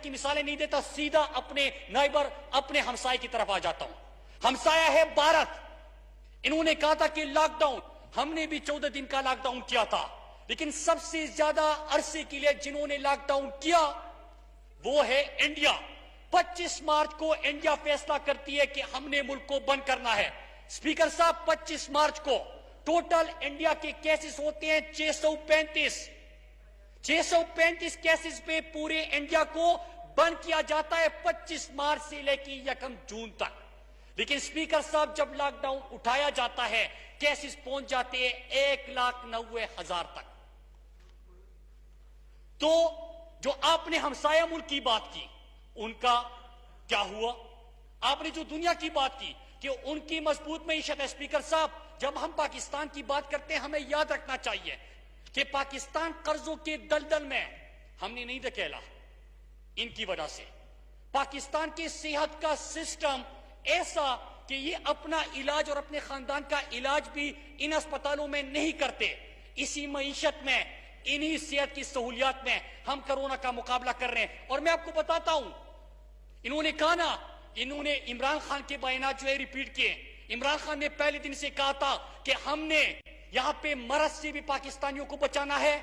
کی مثالیں نہیں دیتا، سیدھا اپنے نائبر اپنے ہمسائے کی طرف آ جاتا ہوں۔ ہمسایہ ہے بھارت، انہوں نے کہا تھا کہ لاک ڈاؤن، ہم نے بھی 14 دن کا لاک ڈاؤن کیا تھا، لیکن سب سے زیادہ عرصے کے لیے جنہوں نے لاک ڈاؤن کیا وہ ہے انڈیا۔ 25 مارچ کو انڈیا فیصلہ کرتی ہے کہ ہم نے ملک کو بند کرنا ہے۔ اسپیکر صاحب، 25 مارچ کو ٹوٹل انڈیا کے کیسز ہوتے ہیں 635 کیسز پہ پورے انڈیا کو بند کیا جاتا ہے 25 مارچ سے لے کے 1 جون تک۔ لیکن اسپیکر صاحب، جب لاک ڈاؤن اٹھایا جاتا ہے کیسز پہنچ جاتے ہیں 1,90,000 تک۔ تو جو آپ نے ہمسایہ ملک کی بات کی ان کا کیا ہوا؟ آپ نے جو دنیا کی بات کی کہ ان کی مضبوط معیشت ہے۔ اسپیکر صاحب، جب ہم پاکستان کی بات کرتے ہیں ہمیں یاد رکھنا چاہیے کہ پاکستان قرضوں کے دلدل میں ہم نے نہیں دھکیلا، ان کی وجہ سے پاکستان کی صحت کا سسٹم ایسا کہ یہ اپنا علاج اور اپنے خاندان کا علاج بھی ان اسپتالوں میں نہیں کرتے۔ اسی معیشت میں، انہی صحت کی سہولیات میں ہم کرونا کا مقابلہ کر رہے ہیں۔ اور میں آپ کو بتاتا ہوں، انہوں نے کہا نا، انہوں نے عمران خان کے بیانات جو ہے ریپیٹ کیے۔ عمران خان نے پہلے دن سے کہا تھا کہ ہم نے یہاں پہ مرض سے بھی پاکستانیوں کو بچانا ہے،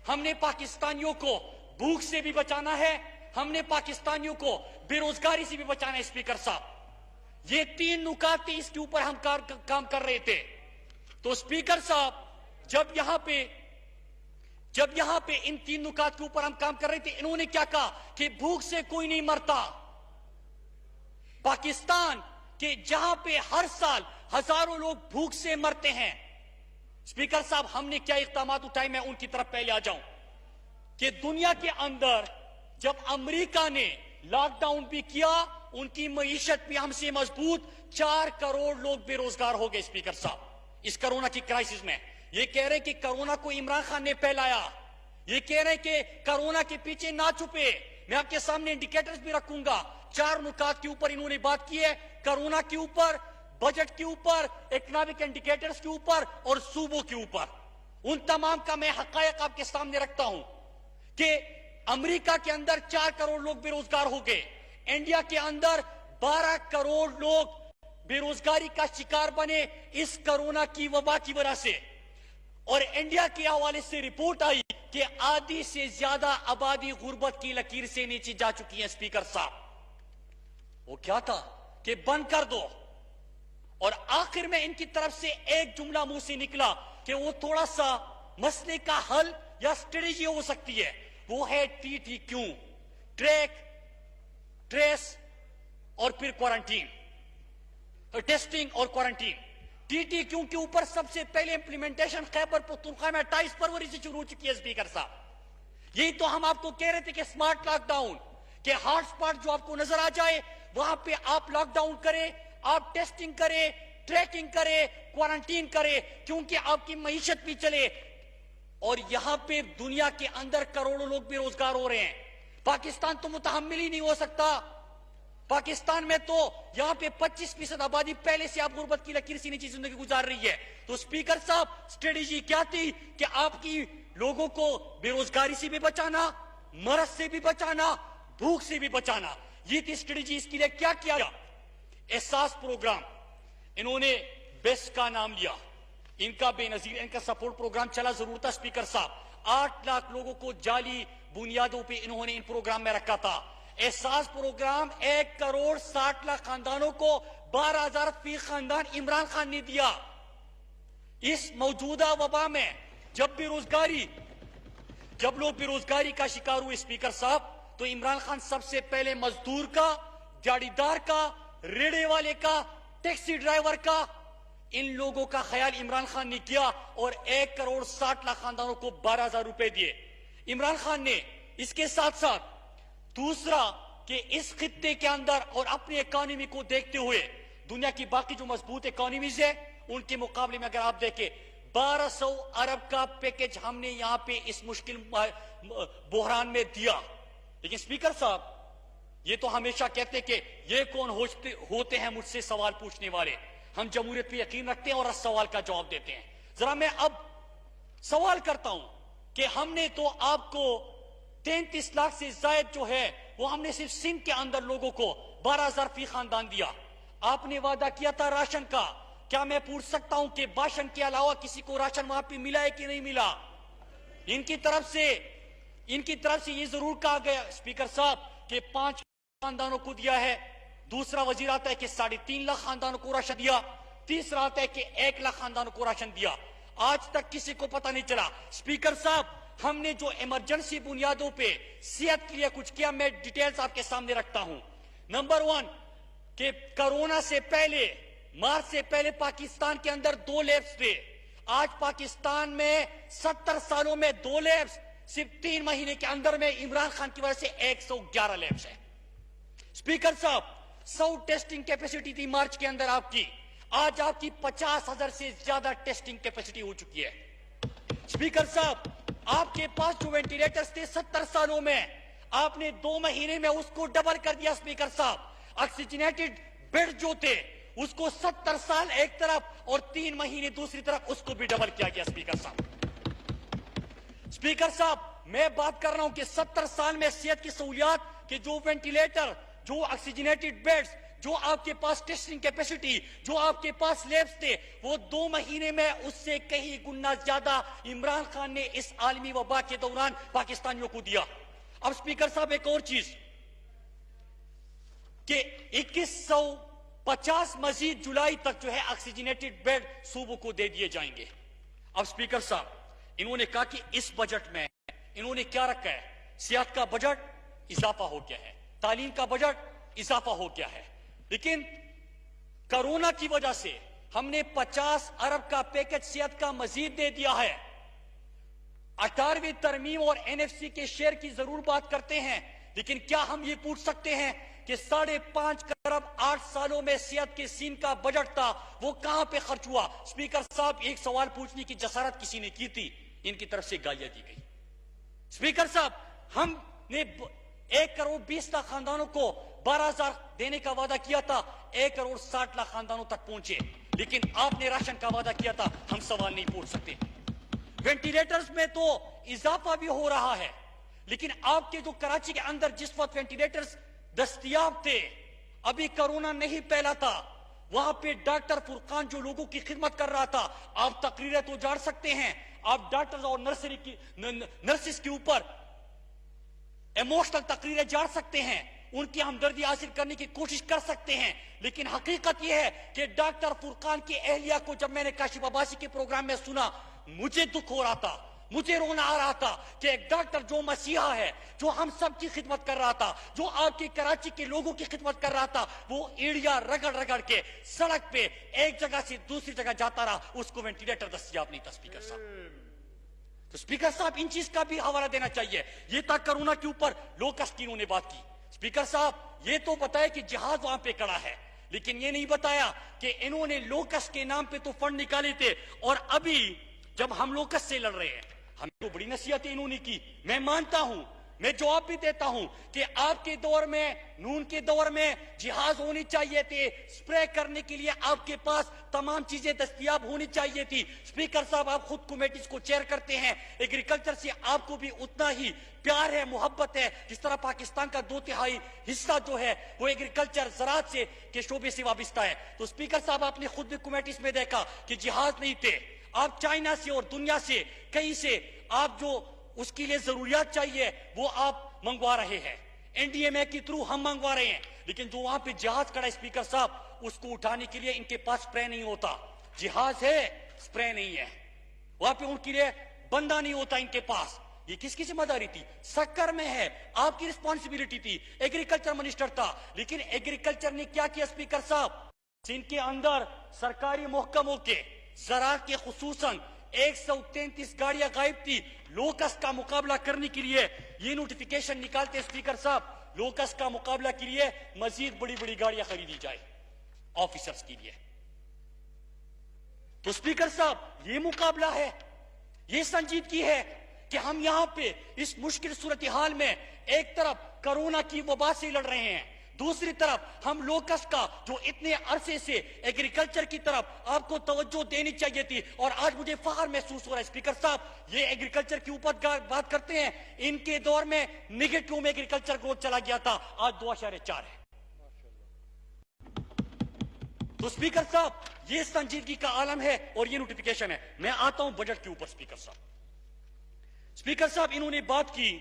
ہم نے پاکستانیوں کو بھوک سے بھی بچانا ہے، ہم نے پاکستانیوں کو بے روزگاری سے بھی بچانا ہے۔ اسپیکر صاحب، یہ 3 نکات تھے، اس کے اوپر ہم کام کر رہے تھے۔ تو اسپیکر صاحب، جب یہاں پہ ان 3 نکات کے اوپر ہم کام کر رہے تھے، انہوں نے کیا کہا کہ بھوک سے کوئی نہیں مرتا۔ پاکستان کہ جہاں پہ ہر سال ہزاروں لوگ بھوک سے مرتے ہیں، اسپیکر صاحب ہم نے کیا اقدامات اٹھائے، میں ان کی طرف پہلے آ جاؤں کہ دنیا کے اندر جب امریکہ نے لاک ڈاؤن بھی کیا، ان کی معیشت بھی ہم سے مضبوط، 4 کروڑ لوگ بے روزگار ہو گئے۔ اسپیکر صاحب، اس کرونا کی کرائسس میں یہ کہہ رہے کہ کرونا کو عمران خان نے پھیلایا، یہ کہہ رہے کہ کرونا کے پیچھے نہ چھپے۔ میں آپ کے سامنے انڈیکیٹرز بھی رکھوں گا، 4 نکات کے اوپر انہوں نے بات کی ہے، کرونا کے اوپر، بجٹ کے اوپر، اکنامک انڈیکیٹرز کے اوپر اور صوبوں کے اوپر۔ ان تمام کا میں حقائق آپ کے سامنے رکھتا ہوں کہ امریکہ کے اندر 4 کروڑ لوگ بے روزگار ہو گئے، انڈیا کے اندر 12 کروڑ لوگ بے روزگاری کا شکار بنے اس کرونا کی وبا کی وجہ سے۔ اور انڈیا کے حوالے سے رپورٹ آئی کہ آدھی سے زیادہ آبادی غربت کی لکیر سے نیچے جا چکی ہے۔ اسپیکر صاحب، وہ کیا تھا کہ بند کر دو، اور آخر میں ان کی طرف سے ایک جملہ منہ سے نکلا کہ وہ تھوڑا سا مسئلے کا حل یا اسٹریٹجی ہو سکتی ہے، وہ ہے TTQ، ٹریک، ٹریس اور پھر کوارنٹین، ٹیسٹنگ اور کوارنٹین۔ TTQ کے اوپر سب سے پہلے امپلیمنٹیشن خیبر پختونخوا میں 28 فروری سے شروع ہو چکی ہے۔ اسپیکر صاحب، یہی تو ہم آپ کو کہہ رہے تھے کہ سمارٹ لاک ڈاؤن، کہ ہاٹ سپاٹ جو آپ کو نظر آ جائے وہاں پہ آپ لاک ڈاؤن کریں، آپ ٹیسٹنگ کریں، ٹریکنگ کریں، کوارنٹین کریں، کیونکہ آپ کی معیشت بھی چلے۔ اور یہاں پہ دنیا کے اندر کروڑوں لوگ بے روزگار ہو رہے ہیں، پاکستان تو متحمل ہی نہیں ہو سکتا۔ پاکستان میں تو یہاں پہ 25% آبادی پہلے سے آپ غربت کی لکیر سے نیچے زندگی گزار رہی ہے۔ تو اسپیکر صاحب، اسٹریٹجی کیا تھی کہ آپ کی لوگوں کو بے روزگاری سے بھی بچانا، مرض سے بھی بچانا، بھوک سے بھی بچانا، یہ تھی اسٹریٹجی۔ اس کے لیے کیا کیا؟ احساس پروگرام، انہوں نے بیسٹ کا نام لیا، ان کا بے نظیر ان کا سپورٹ پروگرام چلا ضرور تھا۔ اسپیکر صاحب، 8 لاکھ لوگوں کو جعلی بنیادوں پہ انہوں نے ان پروگرام میں رکھا تھا۔ احساس پروگرام 1 کروڑ 60 لاکھ خاندانوں کو 12,000 فی خاندان عمران خان نے دیا۔ اس موجودہ وبا میں جب لوگ بے روزگاری کا شکار ہوئے، اسپیکر صاحب، تو عمران خان سب سے پہلے مزدور کا، گاڑی دار کا، ریڑے والے کا، ٹیکسی ڈرائیور کا، ان لوگوں کا خیال عمران خان نے کیا اور 1 کروڑ 60 لاکھ خاندانوں کو 12,000 روپے دیے عمران خان نے۔ اس کے ساتھ ساتھ دوسرا کہ اس خطے کے اندر اور اپنی اکانومی کو دیکھتے ہوئے دنیا کی باقی جو مضبوط اکانومیز ہیں ان کے مقابلے میں اگر آپ دیکھیں 1200 ارب کا پیکج ہم نے یہاں پہ اس مشکل بحران میں دیا۔ لیکن اسپیکر صاحب، یہ تو ہمیشہ کہتے کہ یہ کون ہوتے ہیں مجھ سے سوال پوچھنے والے، ہم جمہوریت پہ یقین رکھتے ہیں اور اس سوال کا جواب دیتے ہیں۔ ذرا میں اب سوال کرتا ہوں کہ ہم نے تو آپ کو 33 لاکھ سے زائد جو ہے وہ ہم نے صرف سندھ کے اندر لوگوں کو 12,000 فی خاندان دیا. آپ نے وعدہ کیا تھا راشن کا. کیا میں پوچھ سکتا ہوں کہ باشن کے علاوہ کسی کو راشن وہاں پہ ملا ہے کہ نہیں ملا؟ ان کی طرف سے یہ ضرور کہا گیا اسپیکر صاحب کہ 5 خاندانوں کو دیا ہے. دوسرا وزیر آتا ہے کہ 3.5 لاکھ خاندانوں کو راشن دیا. تیسرا آتا ہے کہ 1 لاکھ خاندانوں کو راشن دیا. آج تک کسی کو پتہ نہیں چلا. اسپیکر صاحب ہم نے جو ایمرجنسی بنیادوں پہ صحت کے لیے کچھ کیا، میں ڈیٹیلز آپ کے سامنے رکھتا ہوں. نمبر 1 کہ کرونا سے پہلے، مارچ سے پہلے پاکستان کے اندر 2 لیبس تھے. آج پاکستان میں 70 سالوں میں 2 لیبس، صرف 3 مہینے کے اندر میں عمران خان کی وجہ سے 111 لیبس ہیں. اسپیکر صاحب 100 ٹیسٹنگ کیپیسٹی تھی مارچ کے اندر آپ کی، آج آپ کی 50,000 سے زیادہ ٹیسٹنگ کیپیسٹی ہو چکی ہے. اسپیکر صاحب آپ کے پاس جو وینٹیلیٹرز تھے 70 سالوں میں، آپ نے 2 مہینے میں اس کو ڈبل کر دیا. اسپیکر صاحب آکسیجنیٹڈ بیڈ جو تھے اس کو 70 سال ایک طرف اور 3 مہینے دوسری طرف اس کو بھی ڈبل کیا گیا. اسپیکر صاحب میں بات کر رہا ہوں کہ 70 سال میں صحت کی سہولیات کہ جو وینٹیلیٹر، جو آکسیجنیٹڈ بیڈز، جو آپ کے پاس ٹیسٹنگ کیپیسٹی، جو آپ کے پاس لیبس تھے، وہ 2 مہینے میں اس سے کئی گنا زیادہ عمران خان نے اس عالمی وبا کے دوران پاکستانیوں کو دیا. اب اسپیکر صاحب ایک اور چیز کہ 2150 مزید جولائی تک جو ہے آکسیجنیٹڈ بیڈ صوبوں کو دے دیے جائیں گے. اب اسپیکر صاحب انہوں نے کہا کہ اس بجٹ میں انہوں نے کیا رکھا ہے؟ صحت کا بجٹ اضافہ ہو گیا ہے، تعلیم کا بجٹ اضافہ ہو گیا ہے، لیکن کرونا کی وجہ سے ہم نے 50 ارب کا پیکج صحت کا مزید دے دیا ہے. 18ویں ترمیم اور NFC کے شیئر کی ضرور بات کرتے ہیں، لیکن کیا ہم یہ پوچھ سکتے ہیں کہ 5.5 کروڑ 8 سالوں میں صحت کے سین کا بجٹ تھا، وہ کہاں پہ خرچ ہوا؟ اسپیکر صاحب ایک سوال پوچھنے کی جسارت کسی نے کی تھی، ان کی طرف سے گالیاں دی گئی. اسپیکر صاحب ہم نے 1 کروڑ 20 لاکھ خاندانوں کو 12,000 دینے کا وعدہ کیا تھا، 1 کروڑ 60 لاکھ خاندانوں تک پہنچے، لیکن آپ نے راشن کا وعدہ کیا تھا. ہم سوال نہیں پوچھ سکتے. وینٹیلیٹرز میں تو اضافہ بھی ہو رہا ہے، لیکن آپ کے جو کراچی کے اندر جس وقت وینٹیلیٹرز دستیاب تھے، ابھی کرونا نہیں پھیلا تھا، وہاں پہ ڈاکٹر فرقان جو لوگوں کی خدمت کر رہا تھا، آپ تقریریں تو جاڑ سکتے ہیں، آپ ڈاکٹرز اور نرسز کے اوپر ایموشنل تقریریں جاڑ سکتے ہیں، ان کی ہمدردی حاصل کرنے کی کوشش کر سکتے ہیں، لیکن حقیقت یہ ہے کہ ڈاکٹر فرقان کی اہلیہ کو جب میں نے کاشف عباسی کے پروگرام میں سنا، مجھے دکھ ہو رہا تھا، مجھے رونا آ رہا تھا کہ ایک ڈاکٹر جو مسیحا ہے، جو ہم سب کی خدمت کر رہا تھا، جو آپ کی کراچی کے لوگوں کی خدمت کر رہا تھا، وہ ایڑیاں رگڑ رگڑ کے سڑک پہ ایک جگہ سے دوسری جگہ جاتا رہا، اس کو وینٹیلیٹر دستیاب نہیں تھا. اسپیکر صاحب تو اسپیکر صاحب ان چیز کا بھی حوالہ دینا چاہیے. یہ تھا کرونا کے اوپر لوکسٹ کی انہوں نے بات کی. اسپیکر صاحب یہ تو بتایا کہ جہاز وہاں پہ کڑا ہے، لیکن یہ نہیں بتایا کہ انہوں نے لوکسٹ کے نام پہ تو فنڈ نکالے تھے، اور ابھی جب ہم لوکسٹ سے لڑ رہے ہیں، ہم تو بڑی نصیحتیں انہوں نے کی. میں مانتا ہوں، میں جواب بھی دیتا ہوں کہ آپ کے دور میں، نون کے دور میں جہاز ہونی چاہیے تھے، سپرے کرنے کے لیے آپ کے پاس تمام چیزیں دستیاب ہونی چاہیے تھی. اسپیکر صاحب آپ خود کمیٹیز کو چیئر کرتے ہیں، ایگریکلچر سے آپ کو بھی اتنا ہی پیار ہے، محبت ہے، جس طرح پاکستان کا 2/3 حصہ جو ہے وہ ایگریکلچر، زراعت سے کے شعبے سے وابستہ ہے. تو اسپیکر صاحب آپ نے خود بھی کمیٹیز میں دیکھا کہ جہاز نہیں تھے، آپ چائنا سے اور دنیا سے کہیں سے آپ جو اس کے لیے ضروریات چاہیے وہ آپ منگوا رہے ہیں. NDMA کے تھرو ہم منگوا رہے ہیں، لیکن جو وہاں پہ جہاز کھڑا ہے اسپیکر صاحب، اس کو اٹھانے کے لیے ان کے پاس سپرے نہیں ہوتا. جہاز ہے، سپرے نہیں ہے، وہاں پہ ان کے لیے بندہ نہیں ہوتا ان کے پاس. یہ کس کی ذمہ داری تھی؟ سکر میں ہے، آپ کی رسپانسبلٹی تھی، ایگریکلچر منسٹر تھا. لیکن ایگریکلچر نے کیا کیا اسپیکر صاحب؟ سندھ کے اندر سرکاری محکموں کے زراعت کے خصوصاً 133 گاڑیاں غائب تھی. لوکسٹ کا مقابلہ کرنے کے لیے یہ نوٹیفیکیشن نکالتے اسپیکر صاحب، لوکسٹ کا مقابلہ کے لیے مزید بڑی بڑی گاڑیاں خریدی جائے آفیسرز کے لیے. تو اسپیکر صاحب یہ مقابلہ ہے، یہ سنجیدگی ہے کہ ہم یہاں پہ اس مشکل صورتحال میں ایک طرف کرونا کی وبا سے لڑ رہے ہیں، دوسری طرف ہم لوکس کا جو اتنے عرصے سے ایگریکلچر کی طرف آپ کو توجہ دینی چاہیے تھی، اور آج مجھے فخر محسوس ہو رہا ہے اسپیکر صاحب، یہ ایگریکلچر کے اوپر بات کرتے ہیں، ان کے دور میں نیگیٹو میں ایگریکلچر گروتھ چلا گیا تھا، آج 2.4 ہے۔ تو اسپیکر صاحب یہ سنجیدگی کا عالم ہے اور یہ نوٹیفیکیشن ہے۔ میں آتا ہوں بجٹ کے اوپر۔ اسپیکر صاحب انہوں نے بات کی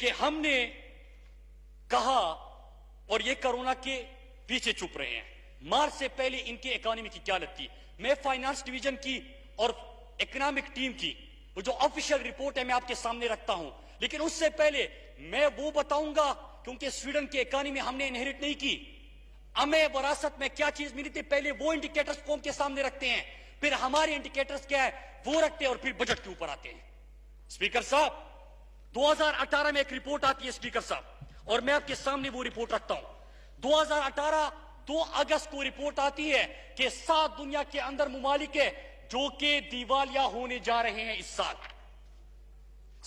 کہ ہم نے کہا اور یہ کرونا کے پیچھے چھپ رہے ہیں، مارچ سے پہلے ان کی اکانومی کی کیا حالت تھی۔ میں فائنانس ڈویژن کی اور اکنامک ٹیم کی وہ جو آفیشیل رپورٹ ہے میں آپ کے سامنے رکھتا ہوں، لیکن اس سے پہلے میں وہ بتاؤں گا، کیونکہ سویڈن کی اکانومی ہم نے انہیرٹ نہیں کی، ہمیں وراثت میں کیا چیز ملی تھی، پہلے وہ انڈیکیٹرز قوم کے سامنے رکھتے ہیں، پھر ہمارے انڈیکیٹرز کیا ہے وہ رکھتے ہیں، اور پھر بجٹ کے اوپر آتے ہیں۔ اسپیکر صاحب 2018 میں ایک رپورٹ آتی ہے اسپیکر صاحب، اور میں آپ کے سامنے وہ رپورٹ رکھتا ہوں۔ 2018 2 اگست کو رپورٹ آتی ہے کہ 7 دنیا کے اندر ممالک ہے جو کہ دیوالیہ ہونے جا رہے ہیں اس سال۔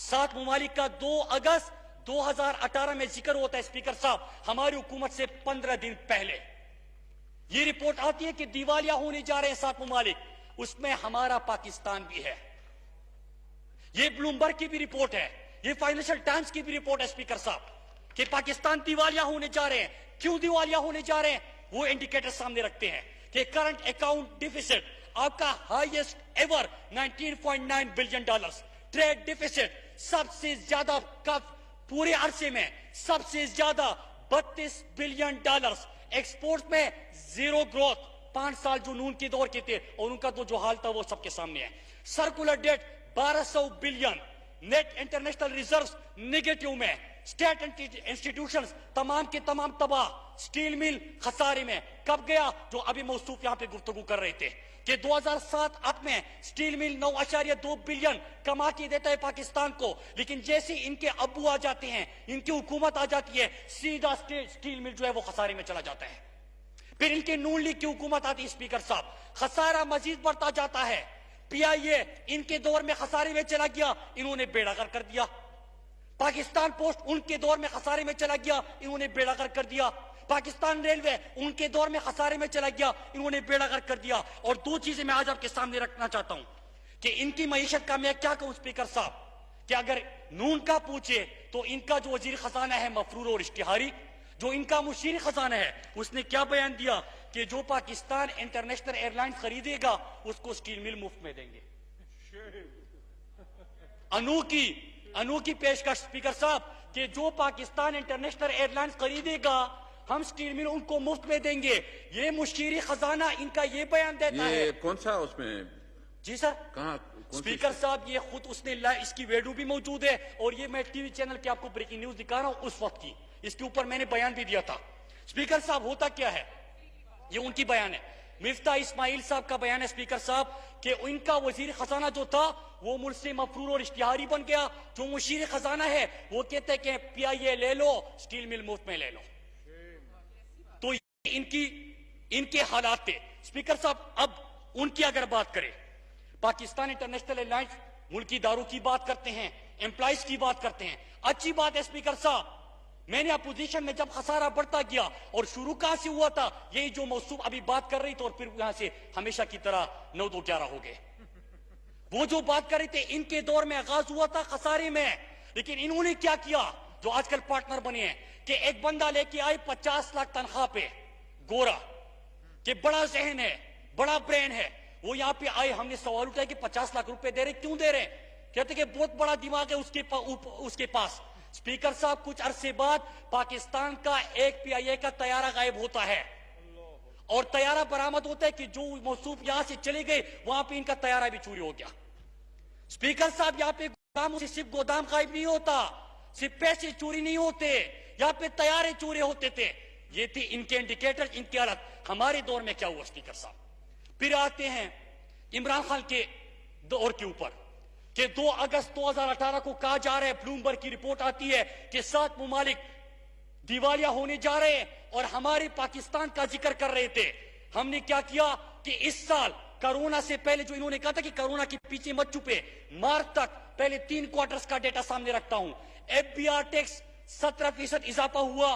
7 ممالک کا 2 اگست 2018 میں ذکر ہوتا ہے اسپیکر صاحب، ہماری حکومت سے 15 دن پہلے یہ رپورٹ آتی ہے کہ دیوالیہ ہونے جا رہے ہیں 7 ممالک، اس میں ہمارا پاکستان بھی ہے۔ یہ بلومبرگ کی بھی رپورٹ ہے، یہ فائنینشل ٹائمز کی بھی رپورٹ ہے اسپیکر صاحب، کہ پاکستان دیوالیہ ہونے جا رہے ہیں۔ کیوں دیوالیہ ہونے جا رہے ہیں؟ وہ انڈیکیٹر سامنے رکھتے ہیں کہ کرنٹ اکاؤنٹ ڈیفیسٹ آپ کا highest ever $19.9 billion, trade deficit سب سے زیادہ پورے عرصے میں سب سے زیادہ $32 بلین، ایکسپورٹ میں زیرو گروتھ، 5 سال جو نون کے دور کے تھے اور ان کا تو جو حال تھا وہ سب کے سامنے ہے۔ Circular debt 1200 billion, net international reserves negative میں، اسٹیٹ انسٹیٹیوشنز تمام کے تمام تباہ، سٹیل مل خسارے میں۔ کب گیا؟ جو ابھی موصوف یہاں پہ گفتگو کر رہے تھے کہ 2007 اب میں سٹیل مل 9.2 بلین کما کے دیتا ہے پاکستان کو، لیکن جیسے ان کے ابو آ جاتے ہیں، ان کی حکومت آ جاتی ہے، سیدھا سٹیل مل جو ہے وہ خسارے میں چلا جاتا ہے۔ پھر ان کے نون لیگ کی حکومت آتی ہے اسپیکر صاحب، خسارہ مزید بڑھتا جاتا ہے۔ پی آئی اے ان کے دور میں خسارے میں چلا گیا، انہوں نے بیڑا غرق کر دیا۔ پاکستان پوسٹ ان کے دور میں خسارے میں چلا گیا، انہوں نے بیڑا غرق کر دیا۔ پاکستان ریلوے ان کے دور میں خسارے میں چلا گیا، انہوں نے بیڑا غرق کر دیا۔ اور 2 چیزیں میں آج آپ کے سامنے رکھنا چاہتا ہوں کہ ان کی معیشت کا میں کیا کہوں اسپیکر صاحب، کہ اگر نون کا پوچھے تو ان کا جو وزیر خزانہ ہے مفرور اور اشتہاری، جو ان کا مشیر خزانہ ہے اس نے کیا بیان دیا کہ جو پاکستان انٹرنیشنل ایئر لائنز خریدے گا اس کو سٹیل مل مفت میں دیں گے۔ انوکھی پیشکش اسپیکر صاحب کہ جو پاکستان انٹرنیشنل ایئر لائنز خریدے گا ہم سٹیل مل ان کو مفت میں دیں گے۔ یہ مشیر خزانہ ان کا یہ بیان دیتا ہے۔ یہ کون سا اس میں؟ جی سر، کہاں اسپیکر صاحب یہ خود اس نے اس کی ویڈیو بھی موجود ہے، اور یہ میں ٹی وی چینل پہ آپ کو بریکنگ نیوز دکھا رہا ہوں اس وقت کی، اس کے اوپر میں نے بیان بھی دیا تھا۔ اسپیکر صاحب ہوتا کیا ہے، یہ ان کی بیان ہے، مفتاح اسماعیل صاحب کا بیان ہے اسپیکر صاحب کہ ان کا وزیر خزانہ جو تھا وہ ملک سے مفرور اور اشتہاری بن گیا۔ جو مشیر خزانہ ہے وہ کہتے ہیں کہ پی آئی اے لے لو، سٹیل مل مفت میں لے لو۔ تو ان کے حالات تھے اسپیکر صاحب۔ اب ان کی اگر بات کریں، پاکستان انٹرنیشنل ایئر لائنز ملکی اداروں کی بات کرتے ہیں، امپلائیز کی بات کرتے ہیں، اچھی بات ہے اسپیکر صاحب۔ میں نے اپوزیشن میں جب خسارہ بڑھتا گیا، اور شروع کہاں سے ہوا تھا، یہی جو موصوف ابھی بات کر رہی تھی، اور پھر یہاں سے ہمیشہ کی طرح 9-2-11 ہو گئے۔ وہ جو بات کر رہے تھے ان کے دور میں آغاز ہوا تھا خسارے میں، لیکن انہوں نے کیا کیا جو آج کل پارٹنر بنے ہیں کہ ایک بندہ لے کے آئے 50 لاکھ تنخواہ پہ، گورا، کہ بڑا ذہن ہے، بڑا برین ہے، وہ یہاں پہ آئے، ہم نے سوال اٹھایا کہ 50 لاکھ روپے دے رہے، کیوں دے رہے؟ کہتے کہ بہت بڑا دماغ ہے اس کے پاس۔ اسپیکر صاحب کچھ عرصے بعد پاکستان کا ایک پی آئی اے کا طیارہ غائب ہوتا ہے، اور طیارہ برآمد ہوتا ہے کہ جو موصوف یہاں سے چلے گئے وہاں پہ ان کا طیارہ بھی چوری ہو گیا۔ اسپیکر صاحب یہاں پہ گودام سے صرف گودام غائب نہیں ہوتا، صرف پیسے چوری نہیں ہوتے، یہاں پہ طیارے چورے ہوتے تھے۔ یہ تھی ان کے انڈیکیٹر، ان کی حالت۔ ہمارے دور میں کیا ہوا اسپیکر صاحب؟ پھر آتے ہیں عمران خان کے دور کے اوپر کہ 2 اگست 2018 کو کہا جا رہا ہے، بلومبرگ کی رپورٹ آتی ہے کہ 7 ممالک دیوالیہ ہونے جا رہے ہیں، اور ہمارے پاکستان کا ذکر کر رہے تھے۔ ہم نے کیا کیا کہ اس سال کرونا سے پہلے جو انہوں نے کہا تھا کہ کرونا کے پیچھے مت چھپے، مارچ تک پہلے 3 کوارٹرز کا ڈیٹا سامنے رکھتا ہوں۔ ایف بی آر ٹیکس 17% اضافہ ہوا،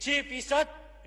6%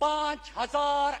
5,000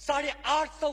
850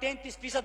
33%,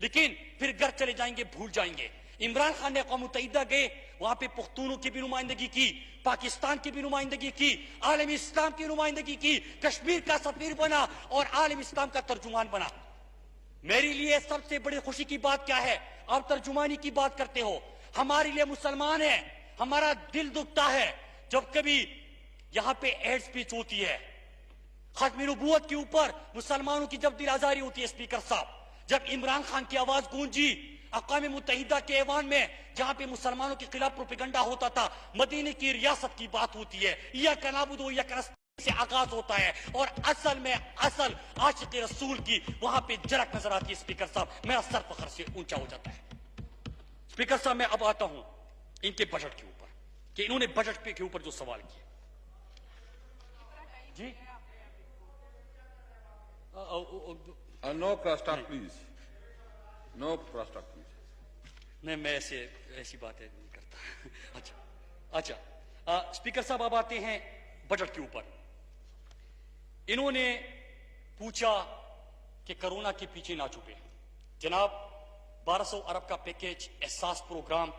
لیکن پھر گھر چلے جائیں گے, بھول جائیں گے. عمران خان نے اقوام متحدہ گئے, وہاں پہ پختونوں کی بھی نمائندگی کی, پاکستان کی بھی نمائندگی کی, عالم اسلام کی نمائندگی کی, کشمیر کا سفیر بنا اور عالم اسلام کا ترجمان بنا. میرے لیے سب سے بڑی خوشی کی بات کیا ہے؟ آپ ترجمانی کی بات کرتے ہو. ہمارے لیے مسلمان ہیں, ہمارا دل دکھتا ہے جب کبھی یہاں پہ ایڈ سپیچ ہوتی ہے, ختم نبوت کے اوپر مسلمانوں کی جب دل آزاری ہوتی ہے. اسپیکر صاحب, جب عمران خان کی آواز گونجی اقوام متحدہ کے ایوان میں, جہاں پہ مسلمانوں کے خلاف پروپیگنڈا ہوتا تھا, مدینے کی ریاست کی بات ہوتی ہے, یا کنابود یا کنست سے آغاز ہوتا ہے, اور اصل میں اصل عاشق رسول کی وہاں پہ جھلک نظر آتی ہے. اسپیکر صاحب, میرا سر فخر سے اونچا ہو جاتا ہے. اسپیکر صاحب, میں اب آتا ہوں ان کے بجٹ کے اوپر, کہ انہوں نے بجٹ کے اوپر جو سوال کیا. جی no cross talk please, no cross talk please. نہیں, میں ایسی باتیں نہیں کرتا. اچھا, اسپیکر صاحب اب آتے ہیں بجٹ کے اوپر. انہوں نے پوچھا کہ کرونا کے پیچھے نہ چھپے. جناب, 1200 ارب کا پیکیج, احساس پروگرام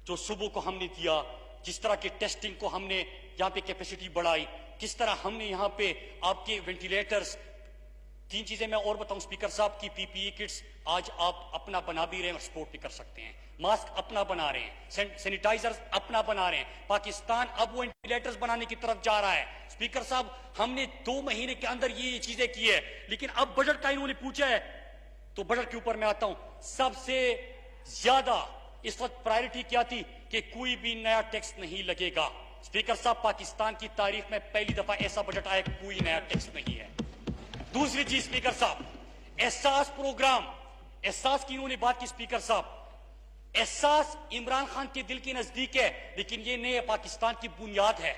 جو صبح کو ہم نے دیا, جس طرح کے ٹیسٹنگ کو ہم نے یہاں پہ کیپیسٹی بڑھائی, کس طرح ہم نے یہاں پہ آپ کے وینٹیلیٹرز, 3 چیزیں میں اور بتاؤں اسپیکر صاحب کی. پی پی ای کٹس آج آپ اپنا بنا بھی رہے ہیں, ایکسپورٹ بھی کر سکتے ہیں. ماسک اپنا بنا رہے ہیں, سینیٹائزرز اپنا بنا رہے ہیں. پاکستان اب وہ وینٹیلیٹرز بنانے کی طرف جا رہا ہے. اسپیکر صاحب, ہم نے 2 مہینے کے اندر یہ چیزیں کی ہے, لیکن اب بجٹ کا انہوں نے پوچھا ہے, تو بجٹ کے اوپر میں آتا ہوں. سب سے زیادہ اس وقت پرائرٹی کیا تھی کہ کوئی بھی نیا ٹیکس نہیں لگے گا. اسپیکر صاحب, پاکستان کی تاریخ میں پہلی دفعہ ایسا بجٹ آیا کہ کوئی نیا ٹیکس نہیں ہے. دوسری چیز اسپیکر صاحب, احساس پروگرام, احساس کی انہوں نے بات کی. اسپیکر صاحب, احساس عمران خان کے دل کے نزدیک ہے, لیکن یہ نئے پاکستان کی بنیاد ہے.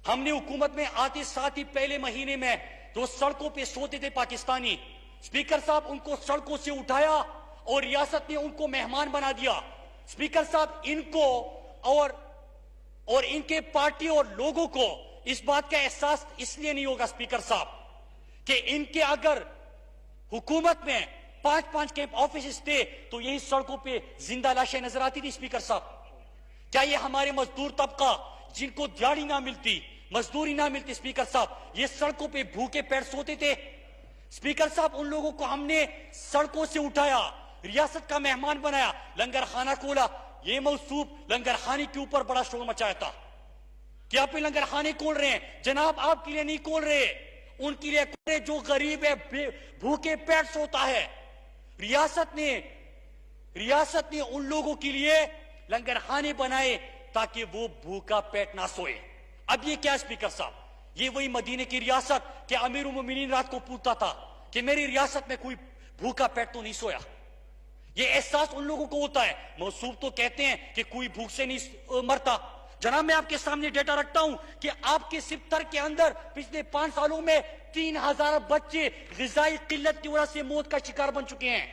ہم نے حکومت میں آتے ساتھ ہی پہلے مہینے میں جو سڑکوں پہ سوتے تھے پاکستانی, اسپیکر صاحب, ان کو سڑکوں سے اٹھایا اور ریاست نے ان کو مہمان بنا دیا. اسپیکر صاحب, ان کو اور ان کے پارٹی اور لوگوں کو اس بات کا احساس اس لیے نہیں ہوگا اسپیکر صاحب کہ ان کے اگر حکومت میں 5 کیمپ آفیسز تھے تو یہی سڑکوں پہ زندہ لاشیں نظر آتی تھی. اسپیکر صاحب, کیا یہ ہمارے مزدور طبقہ جن کو دیہڑی نہ ملتی, مزدوری نہ ملتی, اسپیکر صاحب, یہ سڑکوں پہ بھوکے پیٹ سوتے تھے؟ اسپیکر صاحب, ان لوگوں کو ہم نے سڑکوں سے اٹھایا, ریاست کا مہمان بنایا, لنگر خانہ کھولا. یہ موصوف لنگر خانے کے اوپر بڑا شور مچایا تھا کہ آپ لنگر خانے کھول رہے ہیں. جناب, آپ کے لیے نہیں کھول رہے, ان کے لیے کھول رہے جو غریب ہے, بھوکے پیٹ سوتا ہے. ریاست نے ان لوگوں کے لیے لنگر خانے بنائے تاکہ وہ بھوکا پیٹ نہ سوئے. اب یہ کیا اسپیکر صاحب, یہ وہی مدینے کی ریاست کہ امیر المومنین رات کو پوچھتا تھا کہ میری ریاست میں کوئی بھوکا پیٹ تو نہیں سویا. یہ احساس ان لوگوں کو ہوتا ہے. موصوف تو کہتے ہیں کہ کوئی بھوک سے نہیں مرتا. جناب, میں آپ کے سامنے ڈیٹا رکھتا ہوں کہ آپ کے سپتر کے اندر پچھلے 5 سالوں میں 3000 بچے غذائی قلت کی وجہ سے موت کا شکار بن چکے ہیں.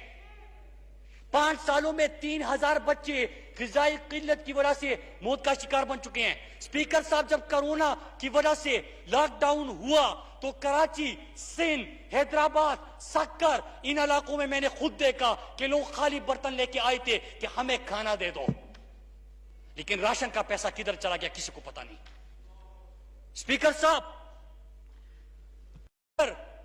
5 سالوں میں 3000 بچے غذائی قلت کی وجہ سے موت کا شکار بن چکے ہیں. اسپیکر صاحب, جب کرونا کی وجہ سے لاک ڈاؤن ہوا تو کراچی, سندھ, حیدرآباد, سکر, ان علاقوں میں میں نے خود دیکھا کہ لوگ خالی برتن لے کے آئے تھے کہ ہمیں کھانا دے دو, لیکن راشن کا پیسہ کدھر چلا گیا کسی کو پتا نہیں. اسپیکر صاحب,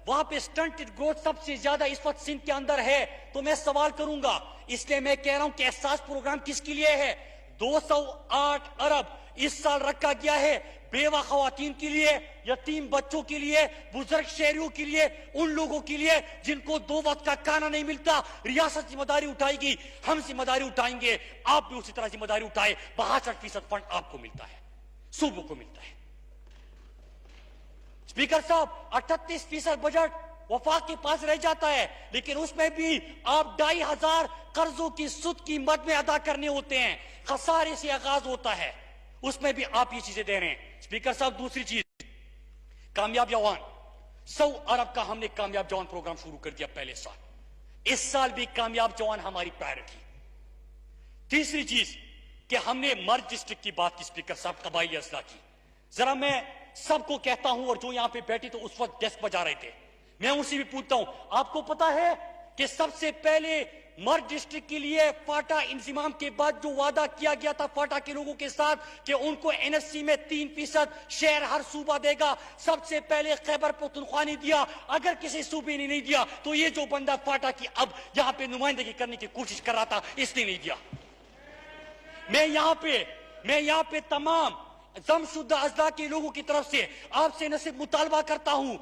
وہاں پہ سٹنٹڈ گروتھ سب سے زیادہ اس وقت سندھ کے اندر ہے, تو میں سوال کروں گا, اس لیے میں کہہ رہا ہوں کہ احساس پروگرام کس کے لیے ہے؟ 208 ارب اس سال رکھا گیا ہے بیوہ خواتین کے لیے, یتیم بچوں کے لیے, بزرگ شہریوں کے لیے, ان لوگوں کے لیے جن کو 2 وقت کا کھانا نہیں ملتا. ریاست ذمہ داری اٹھائے گی, ہم ذمہ داری اٹھائیں گے, آپ بھی اسی طرح ذمہ داری اٹھائے. 62% فنڈ آپ کو ملتا ہے, صوبوں کو ملتا ہے. اسپیکر صاحب, 38% بجٹ وفاق کے پاس رہ جاتا ہے, لیکن اس میں بھی آپ 2500 قرضوں کی سود کی مد میں ادا کرنے ہوتے ہیں. خسارے سے آغاز ہوتا ہے, اس میں بھی آپ یہ چیزیں دے رہے ہیں. اسپیکر صاحب, دوسری چیز, کامیاب جوان, 100 ارب کا ہم نے کامیاب جوان پروگرام شروع کر دیا پہلے سال. اس سال بھی کامیاب جوان ہماری پرائرٹی. تیسری چیز کہ ہم نے مرج ڈسٹرکٹ کی بات کی. اسپیکر صاحب, قبائلی اضلاع کی. ذرا میں سب کو کہتا ہوں, اور جو یہاں پہ بیٹھے تو اس وقت ڈیسک بجا رہے تھے, میں ان سے بھی پوچھتا ہوں, آپ کو پتا ہے کہ سب سے پہلے مرد ڈسٹرکٹ کے لیے فاٹا انضمام کے بعد جو وعدہ کیا گیا تھا فاٹا کے لوگوں کے ساتھ کہ ان کو NSC میں 3% شیئر ہر صوبہ دے گا، سب سے پہلے خیبر پختونخوا نے دیا. اگر کسی صوبے نے نہیں دیا تو یہ جو بندہ فاٹا کی اب یہاں پہ نمائندگی کرنے کی کوشش کر رہا تھا اس نے نہیں دیا. میں یہاں پہ تمام ضم شدہ اضلاع کے لوگوں کی طرف سے آپ سے نہ صرف مطالبہ کرتا ہوں،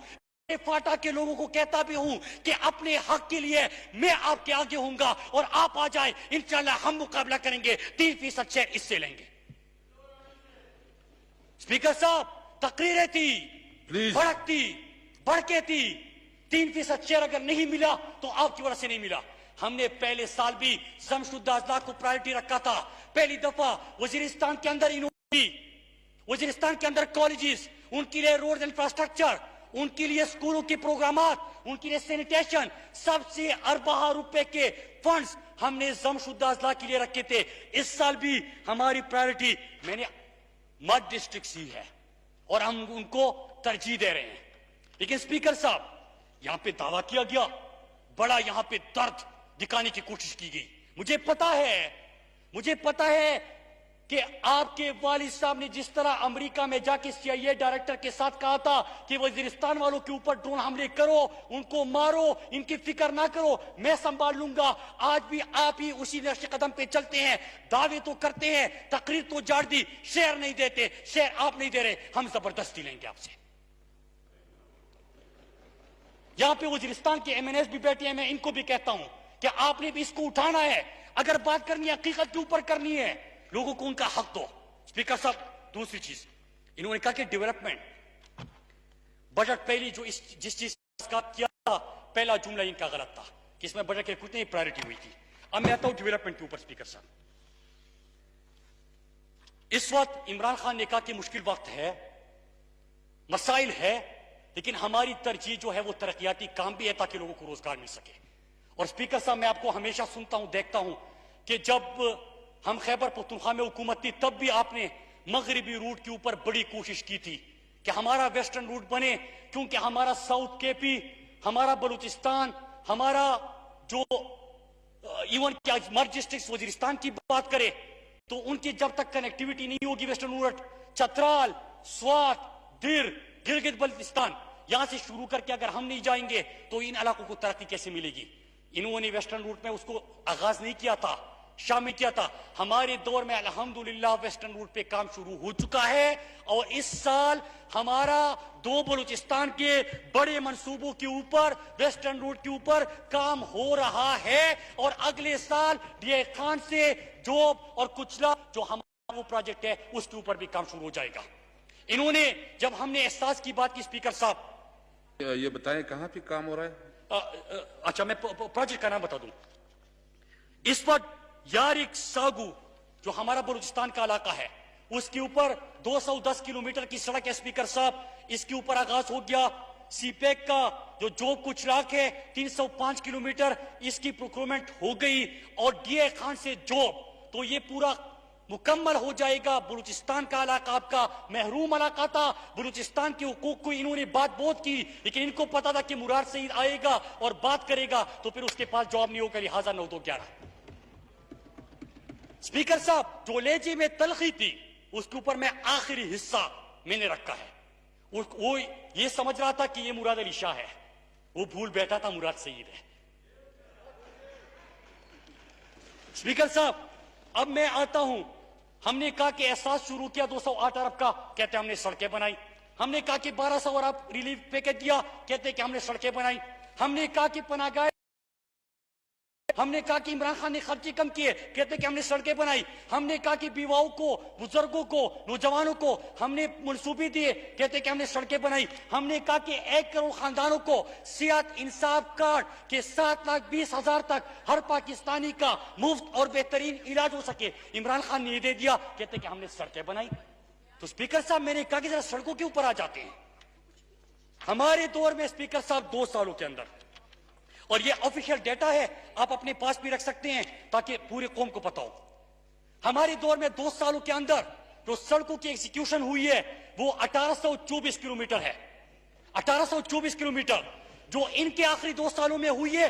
فاٹا کے لوگوں کو کہتا بھی ہوں کہ اپنے حق کے لیے میں آپ کے آگے ہوں گا اور آپ آ جائیں، انشاءاللہ ہم مقابلہ کریں گے، 3% شیئر اس سے لیں گے. اسپیکر صاحب، تقریریں تھی، بھڑک تھی، بھڑکے تھی، 3% شیئر اگر نہیں ملا تو آپ کی وجہ سے نہیں ملا. ہم نے پہلے سال بھی ضم شدہ اضلاع کو پرائرٹی رکھا تھا. پہلی دفعہ وزیرستان کے اندر وزیرستان کے اندر کالجز، ان کے لیے روڈ انفراسٹرکچر، ان کے لیے اسکولوں کے پروگرامات، ان کے لیے سینیٹیشن، سب سے اربہ روپے کے فنڈز ہم نے ضم شدہ اضلاع کے لیے رکھے تھے. اس سال بھی ہماری پرائرٹی میں نے مڈ ڈسٹرکٹ ہی ہے اور ہم ان کو ترجیح دے رہے ہیں. لیکن اسپیکر صاحب، یہاں پہ دعویٰ کیا گیا، بڑا یہاں پہ درد دکھانے کی کوشش کی گئی. مجھے پتا ہے کہ آپ کے والد صاحب نے جس طرح امریکہ میں جا کے CIA ڈائریکٹر کے ساتھ کہا تھا کہ وزیرستان والوں کے اوپر ڈرون حملے کرو، ان کو مارو، ان کی فکر نہ کرو، میں سنبھال لوں گا. آج بھی آپ ہی اسی نقش قدم پہ چلتے ہیں، دعوے تو کرتے ہیں، تقریر تو جاڑ دی، شیئر نہیں دیتے. شیئر آپ نہیں دے رہے، ہم زبردستی لیں گے آپ سے. یہاں پہ وزیرستان کے MNAs بھی بیٹھے ہیں، میں ان کو بھی کہتا ہوں کہ آپ نے بھی اس کو اٹھانا ہے. اگر بات کرنی ہے حقیقت کے اوپر کرنی ہے، لوگوں کو ان کا حق دو. اسپیکر صاحب، دوسری چیز انہوں نے کہا کہ ڈیولپمنٹ بجٹ پہلی جس چیز کا کیا تھا، پہلا جملہ ان کا غلط تھا کہ اس میں بجٹ کے کچھ نہیں پرائرٹی ہوئی تھی. اب میں آتا ہوں ڈیولپمنٹ کے اوپر. اسپیکر صاحب، اس وقت عمران خان نے کہا کہ مشکل وقت ہے، مسائل ہے، لیکن ہماری ترجیح جو ہے وہ ترقیاتی کام بھی ہے تاکہ لوگوں کو روزگار مل سکے. اور اسپیکر صاحب، میں آپ کو ہمیشہ سنتا ہوں، دیکھتا ہوں کہ جب ہم خیبر پختونخوا میں حکومت تھی تب بھی آپ نے مغربی روٹ کے اوپر بڑی کوشش کی تھی کہ ہمارا ویسٹرن روٹ بنے، کیونکہ ہمارا ساؤتھ KP، ہمارا بلوچستان، ہمارا جو ایون کیا مرج ڈسٹرکٹ وزیرستان کی بات کرے تو ان کی جب تک کنیکٹیویٹی نہیں ہوگی، ویسٹرن روٹ چترال، سوات، در، گلگت بلتستان، یہاں سے شروع کر کے اگر ہم نہیں جائیں گے تو ان علاقوں کو ترقی کیسے ملے گی؟ انہوں نے ویسٹرن روٹ میں اس کو آغاز نہیں کیا تھا، شامل کیا تھا. ہمارے دور میں الحمدللہ ویسٹرن روٹ پہ کام شروع ہو چکا ہے اور اس سال ہمارا 2 بلوچستان کے بڑے منصوبوں کے اوپر ویسٹرن روٹ کے اوپر کام ہو رہا ہے. اور اگلے سال DI خان سے جوب اور کچلا جو ہمارا وہ پروجیکٹ ہے اس کے اوپر بھی کام شروع ہو جائے گا. انہوں نے جب ہم نے احساس کی بات کی اسپیکر صاحب، یہ بتائیں کہاں پہ کام ہو رہا ہے؟ اچھا، میں پروجیکٹ کا نام بتا دوں. اس وقت یارک ساگو جو ہمارا بلوچستان کا علاقہ ہے اس کے اوپر 210 کلومیٹر کی سڑک ہے. اسپیکر صاحب، اس کے اوپر آغاز ہو گیا. سی پیک کا جو جوب کچلاک ہے 305 کلومیٹر، اس کی پروکیورمنٹ ہو گئی اور DI خان سے جوب، تو یہ پورا مکمل ہو جائے گا. بلوچستان کا علاقہ آپ کا محروم علاقہ تھا، بلوچستان کے حقوق کو انہوں نے بات بہت کی، لیکن ان کو پتا تھا کہ مراد سعید آئے گا اور بات کرے گا تو پھر اس کے پاس جواب نہیں ہوگا، لہٰذا 9211. اسپیکر صاحب، جو لیجی میں تلخی تھی اس کے اوپر میں آخری حصہ میں نے رکھا ہے. وہ یہ سمجھ رہا تھا کہ یہ مراد علی شاہ ہے، وہ بھول بیٹھا تھا مراد سعید ہے. اسپیکر صاحب، اب میں آتا ہوں. ہم نے کہا کہ احساس شروع کیا 208 ارب کا، کہتے ہم نے سڑکیں بنائی. ہم نے کہا کہ 1200 ارب ریلیف پیکج دیا، کہتے کہ ہم نے سڑکیں بنائی. ہم نے کہا کہ پناہ گاہ، ہم نے کہا کہ عمران خان نے خرچے کم کیے، کہتے کہ ہم نے سڑکیں بنائی. ہم نے کہا کہ بیواؤں کو، بزرگوں کو، نوجوانوں کو ہم نے منصوبے دیے، کہتے کہ ہم نے سڑکیں بنائی. ہم نے کہا کہ 1 کروڑ خاندانوں کو صحت انصاف کارڈ کے 7,20,000 تک ہر پاکستانی کا مفت اور بہترین علاج ہو سکے، عمران خان نے یہ دے دیا، کہتے کہ ہم نے سڑکیں بنائی. تو اسپیکر صاحب، میں نے کہا کہ ذرا سڑکوں کے اوپر آ جاتے ہیں. ہمارے دور میں اسپیکر صاحب 2 سالوں کے اندر، اور یہ آفیشیل ڈیٹا ہے، آپ اپنے پاس بھی رکھ سکتے ہیں تاکہ پورے قوم کو پتا ہو، ہمارے دور میں 2 سالوں کے اندر جو سڑکوں کی ایکسیکیوشن ہوئی ہے وہ 1824 کلومیٹر ہے. 1824 کلومیٹر جو ان کے آخری 2 سالوں میں ہوئی ہے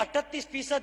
38%